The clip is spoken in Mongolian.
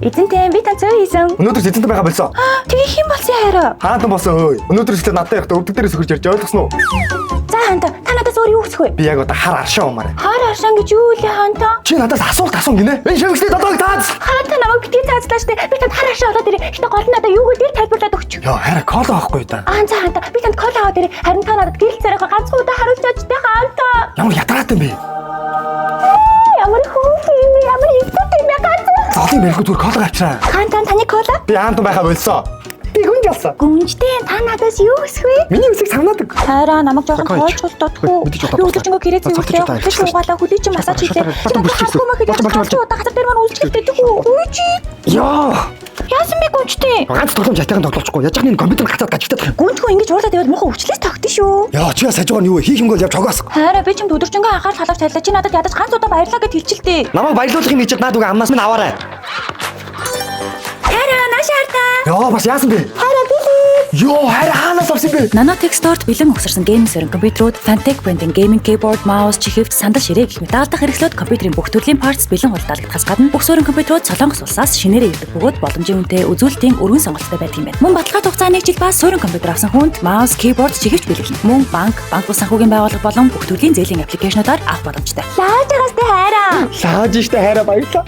Эзэнтэй би тань цоо хийсэн. Өнөөдөр эзэнтэй байгаа болсон. Тэгээ хэн болсон хайраа? Хаантан болсон өө. Өнөөдөр ихлээр надтай явахдаа өвдөг дээрээс хөрж ярьж ойлгосноо. За хаанта та надаас өөр юу хүсэх вэ? Би яг одоо хар аршаа умаар. Хар аршаан гэж юу вэ хаанта? Чи надаас асуулт асуун гинэ. Энэ шивгчтэй долоог таац. Хаанта намайг битгий цаацлаа штэ. Би танд хар аршаа аваад ирээ. Гэтэ гол нь надаа юу гэдгийг тайлбарлаад өгч. Йоо хараа кола авахгүй да. За хаанта би танд кола аваад ирээ. Харин та надад гэрэл царайгаа ганцхан удаа харуулж очтой хаанта. Ямар ядараатай юм бэ? Ямар хөөрхөн юм ямар ихтэй юм бэ ганцхан. Золын бэлгүү зүгээр кола авчраа. Хаанта таны кола? Би хаантан байхаа болсон. Би гүнж ялсан. Гүнжтэй та надаас юу хүсэх вэ? Миний үсийг санаадаг. Хайраа намайг жоохон тоочвол дутхгүй. Би өдөржингөө гэрээ зэвүүртэй хөтлөж угаалаа хөдөөч масаж хийлээ. Удаа хатар дээр маань үйлчлэгтэй дэгүү. Үгүй чи. Йоо. Яасан бэ гүнжтэй? Ганц тоглоом жалтайхан тоглохгүй. Яаж яхны компьютер гацаад гажигдаад. Гүнжгүй ингэж уурлаад яваад муухай өвчлөөс тогтсон шүү. Йоо чи саж байгаа нь юу вэ? Хийх юмгүй явж хогоос. Хайраа би чимд өдөржингөө анхаарал халууч тайлаа. Чи надад ядаж ганц удаа баярлаа гэж хэлчихлээ. Намайг баярлуулах юм хийж наад үгүй амнаас минь аваарай. Хайраа наашаарта. Йоо бас яасан бэ? Хайраа би. Йоо хараа хаанаас авсан бэ? Nanotech Store-т бэлэн ухсарсан гейминг сөрөн компьютерууд, Fantech брендийн гейминг кейборд, маус, чихэвч, сандал ширээ гэх мэт даалдах хэрэгслүүд компьютерийн бүх төрлийн парц бэлэн худалдаалагдахаас гадна бүх сөрөн компьютерууд солонгос улсаас шинээрээ ирдэг бөгөөд боломжийн үнэтэй үзүүлэлтийн өргөн сонголттой байдаг юм байна. Мөн баталгаат хугацааны жил бас сөрөн компьютер авсан хүнд маус, кейборд, чихэвч бэлгэлнэ. Мөн банк бус санхүүгийн байгууллага болон бүх төрлийн зээлийн аппликейшнуудаар авах боломжтой. Лааж байгаас тэ хайраа. Лааж штэ хайраа баярлаа.